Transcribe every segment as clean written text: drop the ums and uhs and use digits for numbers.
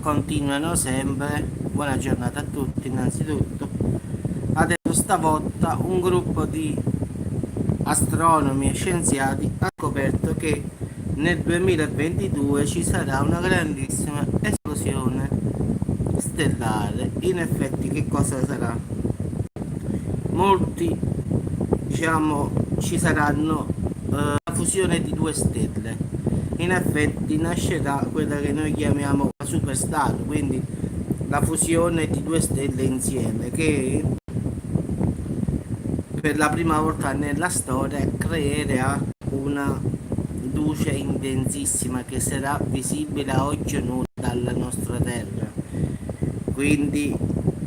continuano sempre. Buona giornata a tutti innanzitutto. Adesso stavolta un gruppo di astronomi e scienziati ha scoperto che nel 2022 ci sarà una grandissima esplosione stellare. In effetti che cosa sarà? Molti ci saranno la fusione di due stelle. In effetti nascerà quella che noi chiamiamo la superstar, quindi la fusione di due stelle insieme, che per la prima volta nella storia creerà una luce intensissima che sarà visibile a occhio nudo dalla nostra Terra. Quindi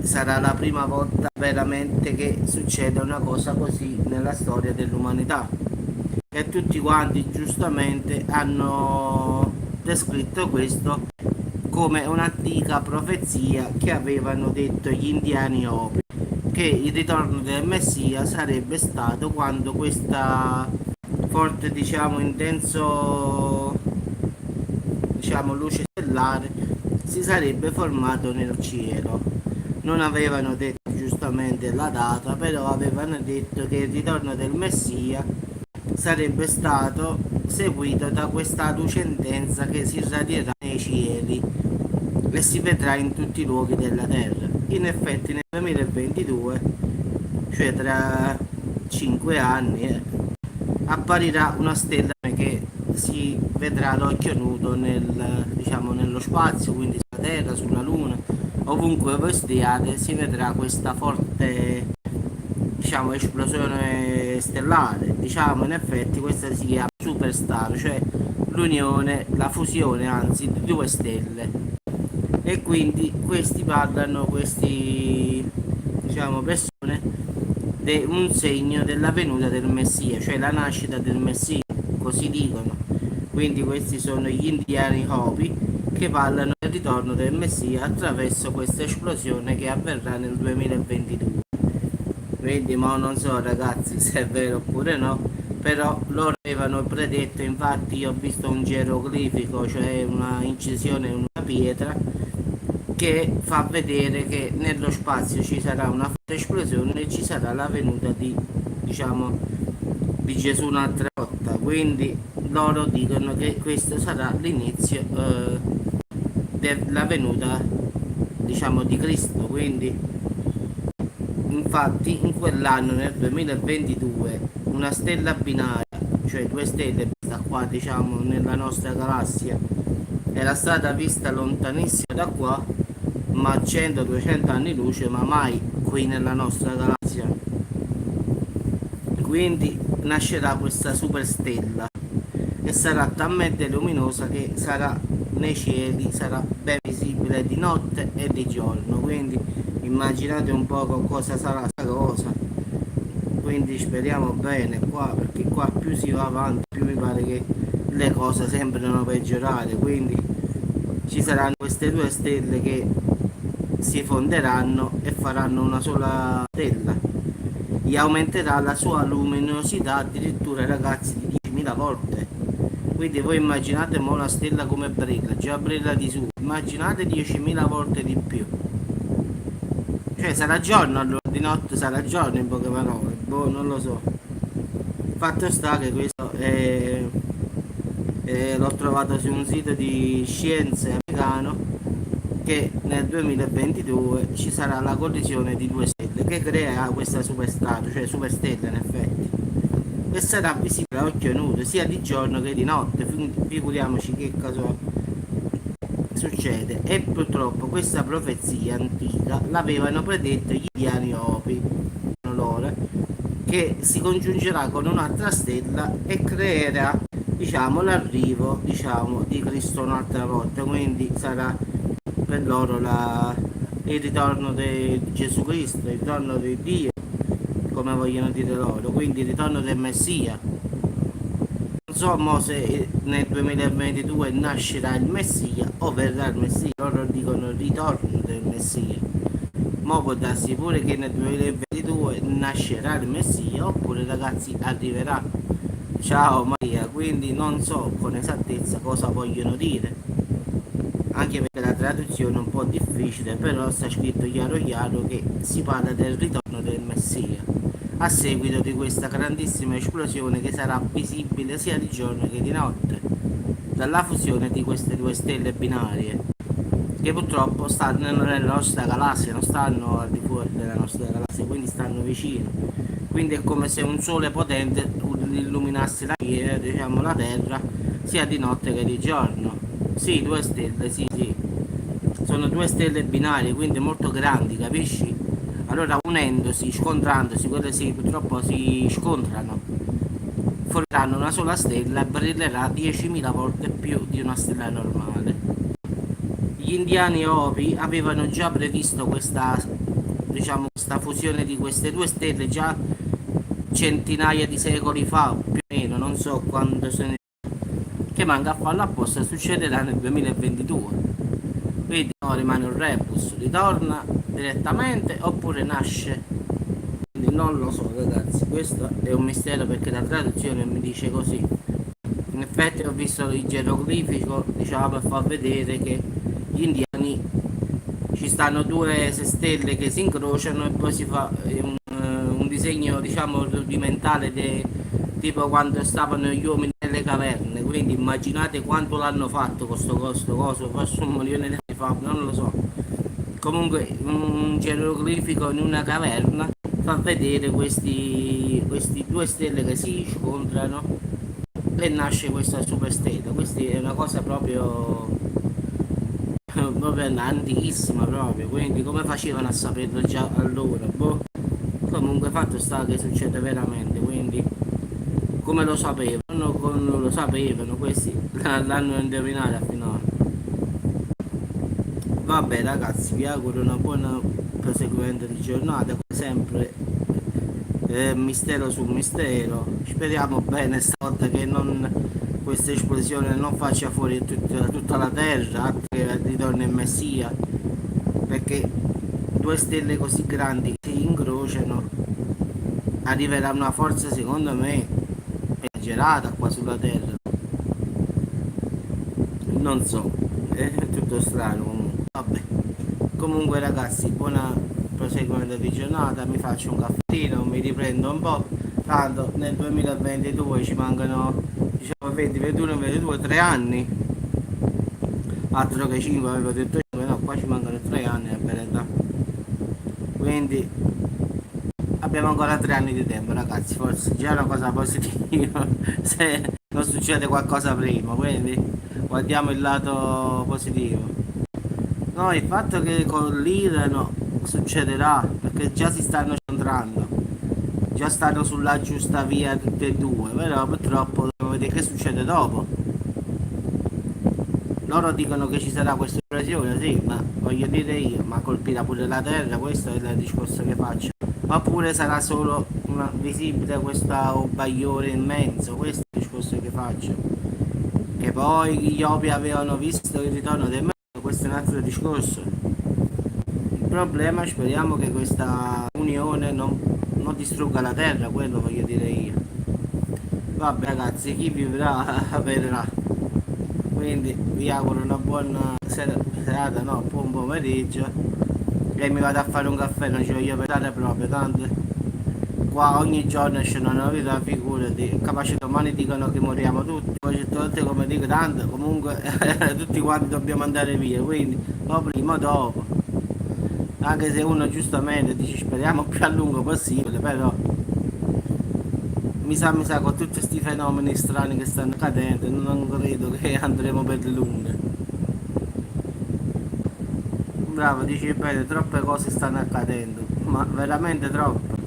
sarà la prima volta veramente che succede una cosa così nella storia dell'umanità. E tutti quanti giustamente hanno descritto questo come un'antica profezia che avevano detto gli indiani Hopi, che il ritorno del Messia sarebbe stato quando questa forte, intenso, luce stellare si sarebbe formato nel cielo. Non avevano detto giustamente la data, però avevano detto che il ritorno del Messia sarebbe stato seguito da questa luce intensa che si irradierà nei cieli e si vedrà in tutti i luoghi della Terra. In effetti nel 2022, cioè tra 5 anni, apparirà una stella che si vedrà ad occhio nudo nello spazio, quindi sulla Terra, sulla Luna, ovunque voi stiate si vedrà questa forte esplosione stellare. In effetti questa si chiama superstar, cioè l'unione, la fusione anzi di due stelle. E quindi questi persone di un segno della venuta del Messia, cioè la nascita del Messia, così dicono. Quindi questi sono gli indiani Hopi che parlano del ritorno del Messia attraverso questa esplosione che avverrà nel 2022. Quindi ma non so ragazzi se è vero oppure no, però loro avevano predetto, infatti io ho visto un geroglifico, cioè una incisione in una pietra che fa vedere che nello spazio ci sarà una forte esplosione e ci sarà la venuta di Gesù un'altra volta. Quindi loro dicono che questo sarà l'inizio della venuta di Cristo. Quindi infatti in quell'anno, nel 2022, una stella binaria, cioè due stelle questa qua nella nostra galassia, era stata vista lontanissima da qua, ma a 100-200 anni luce, ma mai qui nella nostra galassia. Quindi nascerà questa superstella e sarà talmente luminosa che sarà nei cieli, sarà ben visibile di notte e di giorno. Quindi immaginate un po' con cosa sarà questa cosa. Quindi speriamo bene qua, perché qua più si va avanti più mi pare che le cose sembrano peggiorare. Quindi ci saranno queste due stelle che si fonderanno e faranno una sola stella, e aumenterà la sua luminosità addirittura ragazzi di 10.000 volte. Quindi voi immaginate una stella come brilla, già brilla di su, immaginate 10.000 volte di più. Cioè sarà giorno, allora di notte sarà giorno in poche parole, non lo so. Fatto sta che questo l'ho trovato su un sito di scienze americano, che nel 2022 ci sarà la collisione di due stelle che crea questa superstar, cioè superstella in effetti, e sarà visibile a occhio nudo sia di giorno che di notte. Figuriamoci che cosa succede. E purtroppo questa profezia antica l'avevano predetto gli indiani Hopi, loro, che si congiungerà con un'altra stella e creerà l'arrivo di Cristo un'altra volta. Quindi sarà per loro il ritorno di Gesù Cristo, il ritorno di Dio, come vogliono dire loro, quindi il ritorno del Messia. Non so se nel 2022 nascerà il Messia o verrà il Messia, loro dicono il ritorno del Messia. Mo può darsi pure che nel 2022 nascerà il Messia, oppure ragazzi arriverà. Ciao Maria, quindi non so con esattezza cosa vogliono dire, anche perché la traduzione un po' difficile, però sta scritto chiaro chiaro che si parla del ritorno del Messia, a seguito di questa grandissima esplosione che sarà visibile sia di giorno che di notte, dalla fusione di queste due stelle binarie, che purtroppo stanno nella nostra galassia, non stanno al di fuori della nostra galassia, quindi stanno vicino. Quindi è come se un sole potente illuminasse diciamo, la Terra sia di notte che di giorno. Sì, due stelle, sì, sì. Sono due stelle binarie, quindi molto grandi, capisci? Allora unendosi, scontrandosi, quelle sì, purtroppo si scontrano, formeranno una sola stella e brillerà 10.000 volte più di una stella normale. Gli indiani Hopi avevano già previsto questa, diciamo, questa fusione di queste due stelle già centinaia di secoli fa, più o meno, non so quando se ne... che manca a farlo apposta, succederà nel 2022. Quindi no, rimane un rebus, ritorna direttamente oppure nasce. Quindi non lo so ragazzi, questo è un mistero perché la traduzione mi dice così. In effetti ho visto il geroglifico, diciamo, per far vedere che gli indiani ci stanno due stelle che si incrociano e poi si fa un disegno diciamo rudimentale tipo quando stavano gli uomini nelle caverne, quindi immaginate quanto l'hanno fatto questo coso, forse 1 milione di anni fa, non lo so. Comunque un geroglifico in una caverna fa vedere questi due stelle che si scontrano e nasce questa superstella. Questa è una cosa proprio antichissima proprio, quindi come facevano a saperlo già allora? Boh. Comunque fatto sta che succede veramente, quindi come lo sapevano, non lo sapevano, questi l'hanno indovinato finora. Vabbè ragazzi, vi auguro una buona proseguimento di giornata, come sempre mistero su mistero. Speriamo bene stavolta che questa esplosione non faccia fuori tutta la terra, che ritorni in Messia, perché due stelle così grandi che si incrociano arriverà una forza secondo me esagerata qua sulla terra. Non so, è tutto strano comunque. Vabbè, comunque ragazzi, buona proseguimento di giornata, mi faccio un caffettino, mi riprendo un po', tanto nel 2022 ci mancano diciamo 20, 21, 22, 3 anni, altro che 5, avevo detto 5, no, qua ci mancano 3 anni in verità, quindi abbiamo ancora 3 anni di tempo ragazzi, forse già è una cosa positiva se non succede qualcosa prima, quindi guardiamo il lato positivo. No, il fatto che con l'Iran succederà, perché già si stanno scontrando, già stanno sulla giusta via tutte e due, però purtroppo dobbiamo vedere che succede dopo. Loro dicono che ci sarà questa esplosione, sì, ma voglio dire io, ma colpirà pure la Terra, questo è il discorso che faccio. Oppure sarà solo visibile questo bagliore immenso, questo è il discorso che faccio. Che poi gli Opi avevano visto il ritorno del mondo, questo è un altro discorso. Il problema, speriamo che questa unione non distrugga la terra, quello voglio dire io. Vabbè ragazzi, chi vivrà vedrà. Quindi vi auguro una buona serata, no, buon pomeriggio. E mi vado a fare un caffè, non ci voglio pensare proprio, tanto qua ogni giorno esce una novità, figurati, capace domani dicono che moriamo tutti, poi certe volte come dico tanto, comunque tutti quanti dobbiamo andare via, quindi o prima o dopo, anche se uno giustamente dice speriamo più a lungo possibile, però mi sa con tutti questi fenomeni strani che stanno accadendo non credo che andremo per le lunghe. Bravo, dici bene, troppe cose stanno accadendo, ma veramente troppe.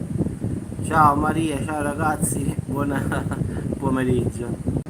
Ciao Maria, ciao ragazzi, buon pomeriggio.